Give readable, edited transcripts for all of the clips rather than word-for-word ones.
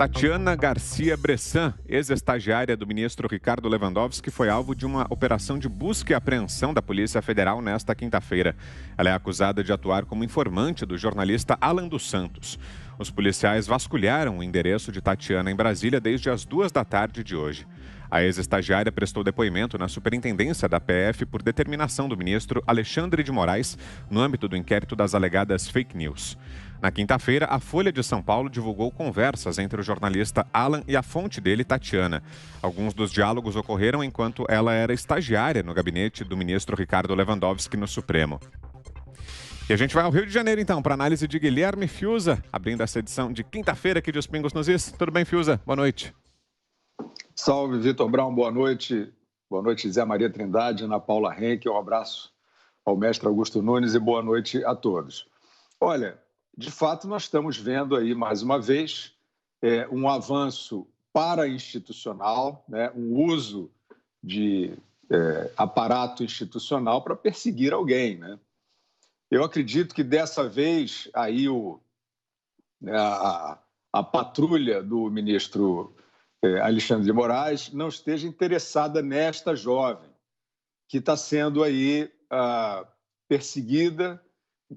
Tatiana Garcia Bressan, ex-estagiária do ministro Ricardo Lewandowski, foi alvo de uma operação de busca e apreensão da Polícia Federal nesta quinta-feira. Ela é acusada de atuar como informante do jornalista Alan dos Santos. Os policiais vasculharam o endereço de Tatiana em Brasília desde as 2 da tarde de hoje. A ex-estagiária prestou depoimento na superintendência da PF por determinação do ministro Alexandre de Moraes, no âmbito do inquérito das alegadas fake news. Na quinta-feira, a Folha de São Paulo divulgou conversas entre o jornalista Alan e a fonte dele, Tatiana. Alguns dos diálogos ocorreram enquanto ela era estagiária no gabinete do ministro Ricardo Lewandowski no Supremo. E a gente vai ao Rio de Janeiro, então, para análise de Guilherme Fiuza, abrindo essa edição de quinta-feira aqui de Os Pingos nos Is. Tudo bem, Fiuza? Boa noite. Salve, Vitor Brown, boa noite. Boa noite, Zé Maria Trindade, Ana Paula Henke. Um abraço ao mestre Augusto Nunes e boa noite a todos. Olha, de fato, nós estamos vendo aí, mais uma vez, um avanço para-institucional, né? Um uso de aparato institucional para perseguir alguém, né? Eu acredito que dessa vez aí a patrulha do ministro Alexandre de Moraes não esteja interessada nesta jovem que está sendo aí perseguida,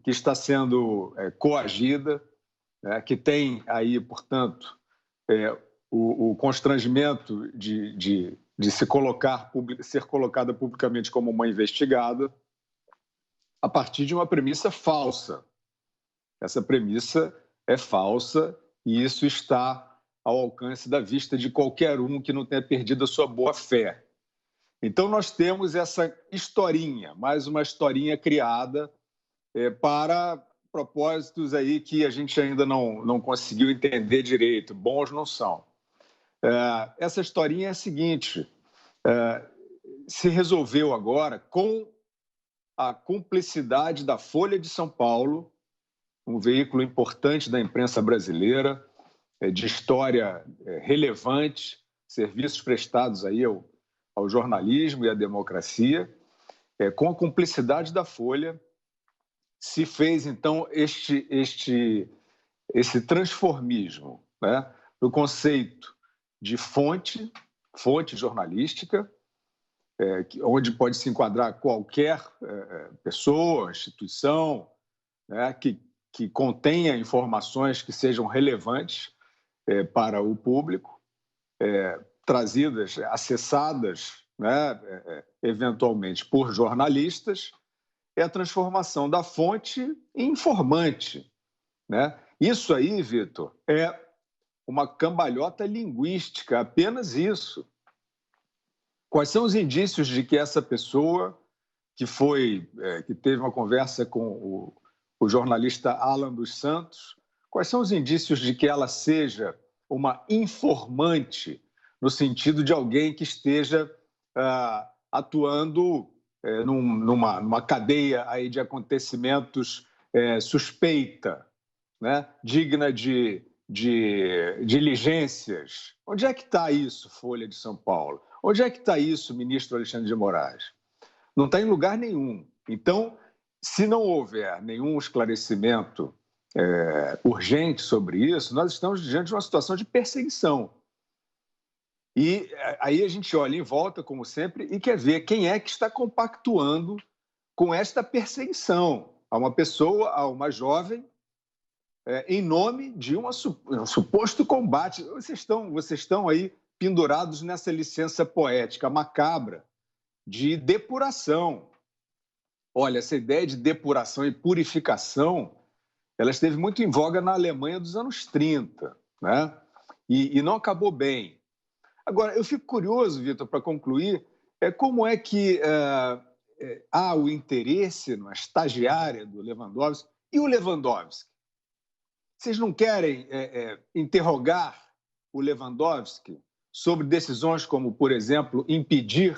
que está sendo coagida, né, que tem aí, portanto, o constrangimento de ser colocada publicamente como uma investigada a partir de uma premissa falsa. Essa premissa é falsa e isso está ao alcance da vista de qualquer um que não tenha perdido a sua boa-fé. Então, nós temos essa historinha, mais uma historinha criada para propósitos aí que a gente ainda não conseguiu entender direito, bons não são. Essa historinha é a seguinte, se resolveu agora com a cumplicidade da Folha de São Paulo, um veículo importante da imprensa brasileira, de história relevante, serviços prestados aí ao jornalismo e à democracia, com a cumplicidade da Folha, se fez, então, esse transformismo, né, no conceito de fonte jornalística, onde pode se enquadrar qualquer pessoa, instituição, né, que contenha informações que sejam relevantes para o público, trazidas, acessadas, né, eventualmente por jornalistas, é a transformação da fonte em informante, né? Isso aí, Vitor, é uma cambalhota linguística, apenas isso. Quais são os indícios de que essa pessoa que teve uma conversa com o jornalista Alan dos Santos, quais são os indícios de que ela seja uma informante no sentido de alguém que esteja atuando numa cadeia aí de acontecimentos suspeita, né? Digna de diligências? Onde é que está isso, Folha de São Paulo? Onde é que está isso, ministro Alexandre de Moraes? Não está em lugar nenhum. Então, se não houver nenhum esclarecimento urgente sobre isso, nós estamos diante de uma situação de perseguição. E aí a gente olha em volta, como sempre, e quer ver quem é que está compactuando com esta perseguição a uma pessoa, a uma jovem, em nome de um suposto combate. Vocês estão aí pendurados nessa licença poética macabra de depuração. Olha, essa ideia de depuração e purificação, ela esteve muito em voga na Alemanha dos anos 30, né? E não acabou bem. Agora, eu fico curioso, Vitor, para concluir, como é que há o interesse na estagiária do Lewandowski e o Lewandowski. Vocês não querem interrogar o Lewandowski sobre decisões como, por exemplo, impedir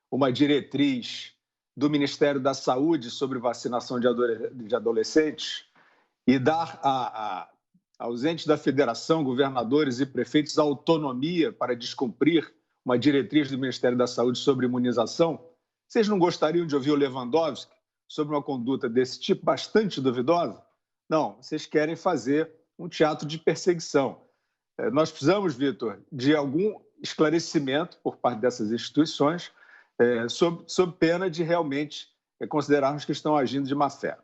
uma diretriz do Ministério da Saúde sobre vacinação de adolescentes e dar aos entes da federação, governadores e prefeitos, autonomia para descumprir uma diretriz do Ministério da Saúde sobre imunização? Vocês não gostariam de ouvir o Lewandowski sobre uma conduta desse tipo, bastante duvidosa? Não, vocês querem fazer um teatro de perseguição. Nós precisamos, Vitor, de algum esclarecimento por parte dessas instituições sob pena de realmente considerarmos que estão agindo de má fé.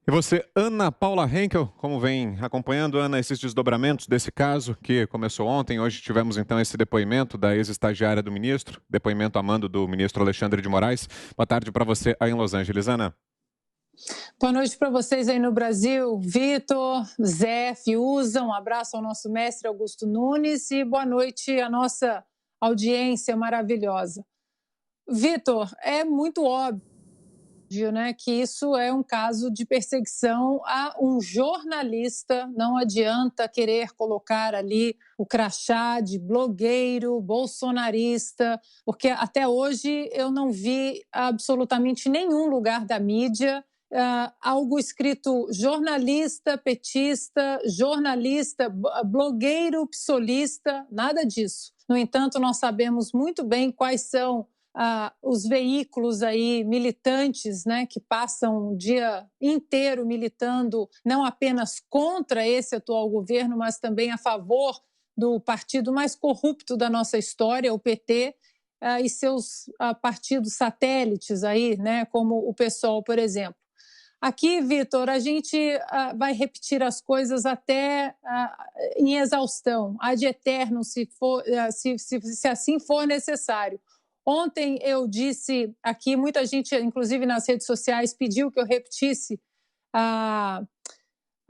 E você, Ana Paula Henkel, como vem acompanhando, Ana, esses desdobramentos desse caso que começou ontem? Hoje tivemos então esse depoimento da ex-estagiária do ministro, depoimento a mando do ministro Alexandre de Moraes. Boa tarde para você aí em Los Angeles, Ana. Boa noite para vocês aí no Brasil, Vitor, Zé, Fiuza, um abraço ao nosso mestre Augusto Nunes e boa noite à nossa audiência maravilhosa. Vitor, é muito óbvio, né, que isso é um caso de perseguição a um jornalista. Não adianta querer colocar ali o crachá de blogueiro, bolsonarista, porque até hoje eu não vi absolutamente nenhum lugar da mídia algo escrito jornalista, petista, jornalista, blogueiro, psolista, nada disso. No entanto, nós sabemos muito bem quais são os veículos aí militantes, né, que passam o dia inteiro militando não apenas contra esse atual governo, mas também a favor do partido mais corrupto da nossa história, o PT, e seus partidos satélites aí, né, como o PSOL, por exemplo. Aqui, Vitor, a gente vai repetir as coisas até em exaustão, ad eternum, se assim for necessário. Ontem eu disse aqui, muita gente, inclusive nas redes sociais, pediu que eu repetisse a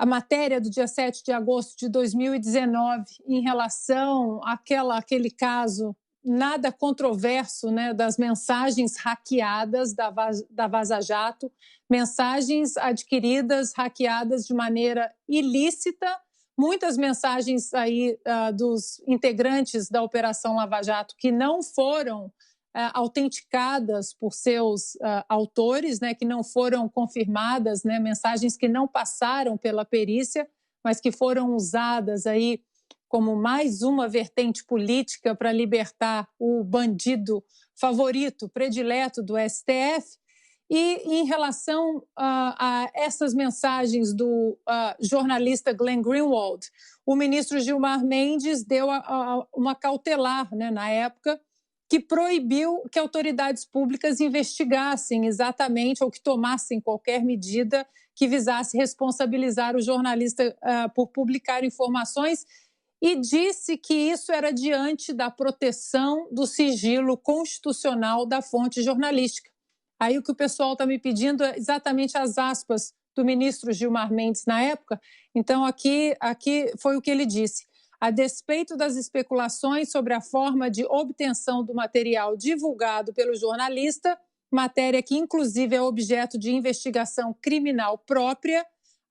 matéria do dia 7 de agosto de 2019 em relação àquele caso nada controverso, né, das mensagens hackeadas da Vaza Jato, mensagens adquiridas, hackeadas de maneira ilícita, muitas mensagens aí dos integrantes da Operação Lava Jato que não foram autenticadas por seus autores, né, que não foram confirmadas, né, mensagens que não passaram pela perícia, mas que foram usadas aí como mais uma vertente política para libertar o bandido favorito, predileto do STF. E em relação a essas mensagens do jornalista Glenn Greenwald, o ministro Gilmar Mendes deu uma cautelar, né, na época, que proibiu que autoridades públicas investigassem exatamente ou que tomassem qualquer medida que visasse responsabilizar o jornalista por publicar informações, e disse que isso era diante da proteção do sigilo constitucional da fonte jornalística. Aí o que o pessoal está me pedindo é exatamente as aspas do ministro Gilmar Mendes na época. Então, aqui foi o que ele disse. A despeito das especulações sobre a forma de obtenção do material divulgado pelo jornalista, matéria que inclusive é objeto de investigação criminal própria,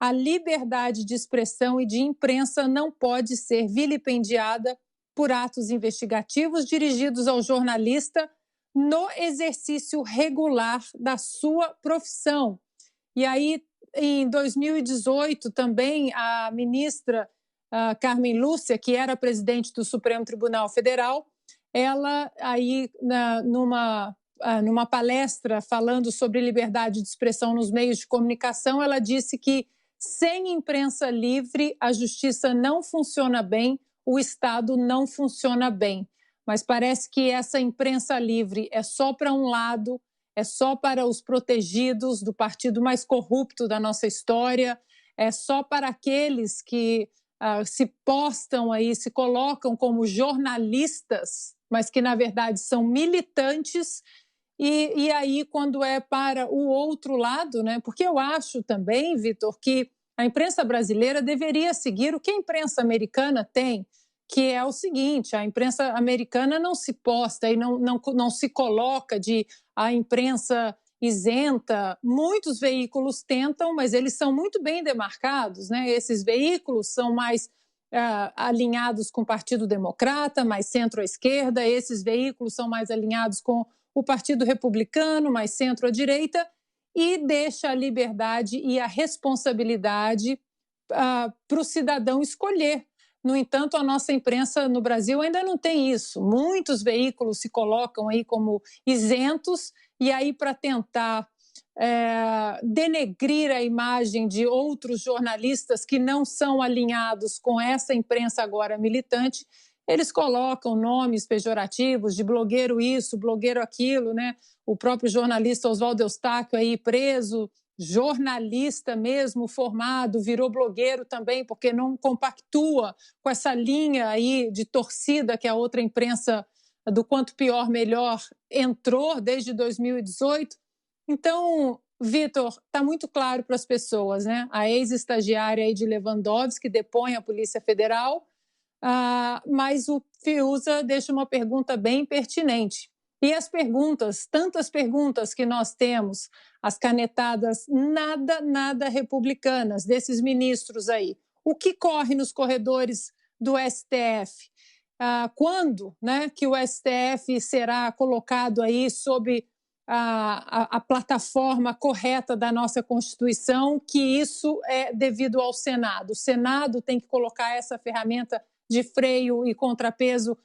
a liberdade de expressão e de imprensa não pode ser vilipendiada por atos investigativos dirigidos ao jornalista no exercício regular da sua profissão. E aí, em 2018, também a ministra Carmen Lúcia, que era presidente do Supremo Tribunal Federal, ela aí numa palestra falando sobre liberdade de expressão nos meios de comunicação, ela disse que sem imprensa livre, a justiça não funciona bem, o Estado não funciona bem. Mas parece que essa imprensa livre é só para um lado, é só para os protegidos do partido mais corrupto da nossa história, é só para aqueles que se postam aí, se colocam como jornalistas, mas que na verdade são militantes. E aí, quando é para o outro lado, né? Porque eu acho também, Vitor, que a imprensa brasileira deveria seguir o que a imprensa americana tem, que é o seguinte: a imprensa americana não se posta e não se coloca de a imprensa isenta. Muitos veículos tentam, mas eles são muito bem demarcados, né? Esses veículos são mais alinhados com o Partido Democrata, mais centro-esquerda, esses veículos são mais alinhados com o Partido Republicano, mais centro-direita, e deixa a liberdade e a responsabilidade para o cidadão escolher. No entanto, a nossa imprensa no Brasil ainda não tem isso. Muitos veículos se colocam aí como isentos, e aí para tentar denegrir a imagem de outros jornalistas que não são alinhados com essa imprensa agora militante. Eles colocam nomes pejorativos de blogueiro isso, blogueiro aquilo, né? O próprio jornalista Oswaldo Eustáquio aí preso, jornalista mesmo, formado, virou blogueiro também, porque não compactua com essa linha aí de torcida que a outra imprensa do quanto pior, melhor entrou desde 2018. Então, Vitor, está muito claro para as pessoas, né? A ex-estagiária aí de Lewandowski depõe a Polícia Federal, mas o Fiuza deixa uma pergunta bem pertinente. E as perguntas, tantas perguntas que nós temos, as canetadas nada republicanas desses ministros aí. O que corre nos corredores do STF? Quando, né, que o STF será colocado aí sob a plataforma correta da nossa Constituição, que isso é devido ao Senado. O Senado tem que colocar essa ferramenta de freio e contrapeso,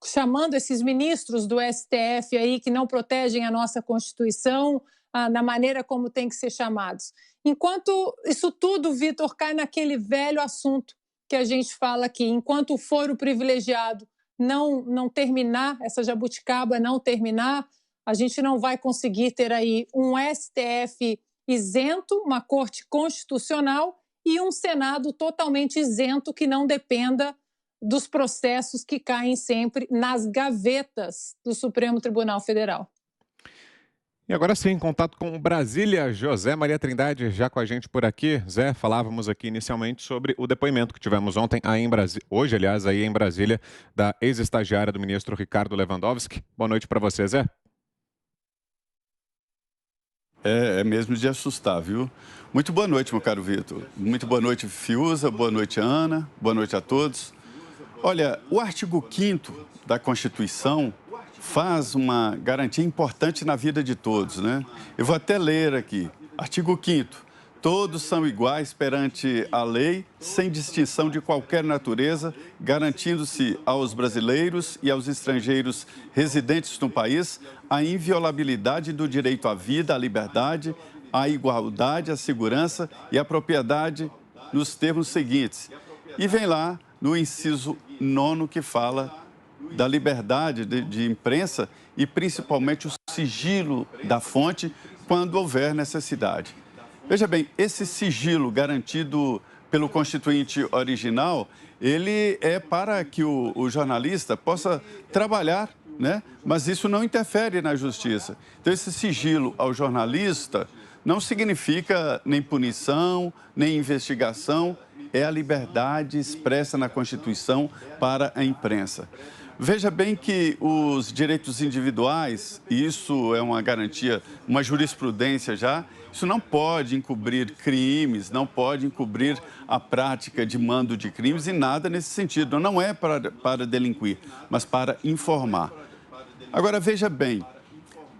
chamando esses ministros do STF aí que não protegem a nossa Constituição na maneira como tem que ser chamados. Enquanto isso tudo, Vitor, cai naquele velho assunto que a gente fala aqui, enquanto o foro privilegiado não terminar, essa jabuticaba não terminar, a gente não vai conseguir ter aí um STF isento, uma corte constitucional e um Senado totalmente isento que não dependa dos processos que caem sempre nas gavetas do Supremo Tribunal Federal. E agora sim, em contato com Brasília, José Maria Trindade, já com a gente por aqui. Zé, falávamos aqui inicialmente sobre o depoimento que tivemos ontem aí em Brasília, hoje, aliás, aí em Brasília, da ex-estagiária do ministro Ricardo Lewandowski. Boa noite para você, Zé. É mesmo de assustar, viu? Muito boa noite, meu caro Vitor. Muito boa noite, Fiuza. Boa noite, Ana. Boa noite a todos. Olha, o artigo 5º da Constituição faz uma garantia importante na vida de todos, né? Eu vou até ler aqui. Artigo 5º. Todos são iguais perante a lei, sem distinção de qualquer natureza, garantindo-se aos brasileiros e aos estrangeiros residentes no país a inviolabilidade do direito à vida, à liberdade, à igualdade, à segurança e à propriedade nos termos seguintes. E vem lá no inciso 9º que fala da liberdade de imprensa e principalmente o sigilo da fonte quando houver necessidade. Veja bem, esse sigilo garantido pelo Constituinte original, ele é para que o jornalista possa trabalhar, né? Mas isso não interfere na justiça. Então, esse sigilo ao jornalista não significa nem punição, nem investigação, é a liberdade expressa na Constituição para a imprensa. Veja bem que os direitos individuais, e isso é uma garantia, uma jurisprudência já, isso não pode encobrir crimes, não pode encobrir a prática de mando de crimes e nada nesse sentido. Não é para delinquir, mas para informar. Agora, veja bem,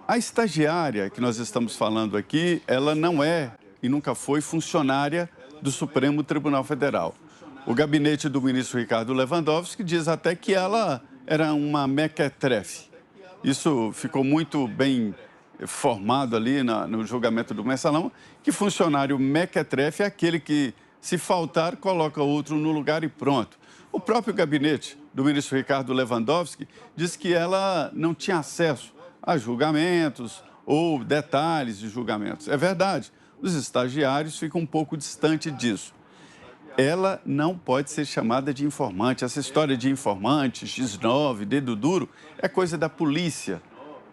a estagiária que nós estamos falando aqui, ela não é e nunca foi funcionária do Supremo Tribunal Federal. O gabinete do ministro Ricardo Lewandowski diz até que ela era uma mequetrefe. Isso ficou muito bem formado ali no julgamento do mensalão, que funcionário mequetrefe é aquele que, se faltar, coloca outro no lugar e pronto. O próprio gabinete do ministro Ricardo Lewandowski diz que ela não tinha acesso a julgamentos ou detalhes de julgamentos. É verdade, os estagiários ficam um pouco distantes disso. Ela não pode ser chamada de informante. Essa história de informante, X9, dedo duro, é coisa da polícia.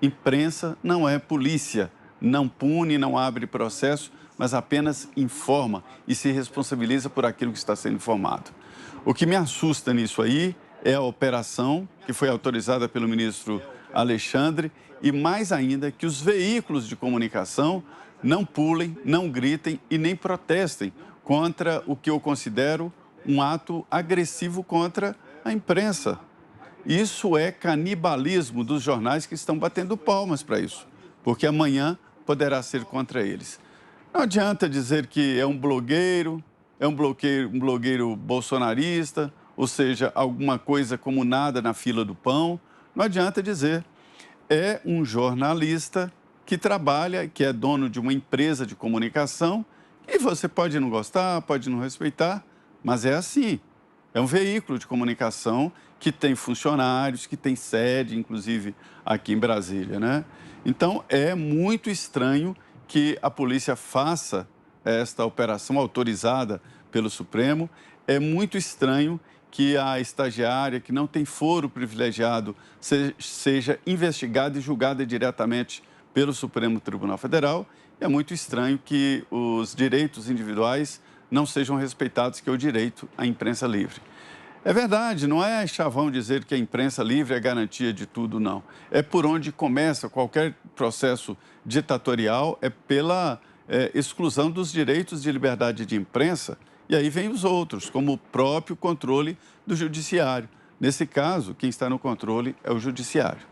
Imprensa não é polícia, não pune, não abre processo, mas apenas informa e se responsabiliza por aquilo que está sendo informado. O que me assusta nisso aí é a operação que foi autorizada pelo ministro Alexandre e, mais ainda, que os veículos de comunicação não pulem, não gritem e nem protestem contra o que eu considero um ato agressivo contra a imprensa. Isso é canibalismo dos jornais que estão batendo palmas para isso, porque amanhã poderá ser contra eles. Não adianta dizer que é um blogueiro bolsonarista, ou seja, alguma coisa como nada na fila do pão. Não adianta dizer. É um jornalista que trabalha, que é dono de uma empresa de comunicação, e você pode não gostar, pode não respeitar, mas é assim. É um veículo de comunicação que tem funcionários, que tem sede, inclusive aqui em Brasília, né? Então, é muito estranho que a polícia faça esta operação autorizada pelo Supremo. É muito estranho que a estagiária, que não tem foro privilegiado, seja investigada e julgada diretamente pelo Supremo Tribunal Federal. É muito estranho que os direitos individuais não sejam respeitados, que é o direito à imprensa livre. É verdade, não é chavão dizer que a imprensa livre é garantia de tudo, não. É por onde começa qualquer processo ditatorial, é pela exclusão dos direitos de liberdade de imprensa, e aí vem os outros, como o próprio controle do judiciário. Nesse caso, quem está no controle é o judiciário.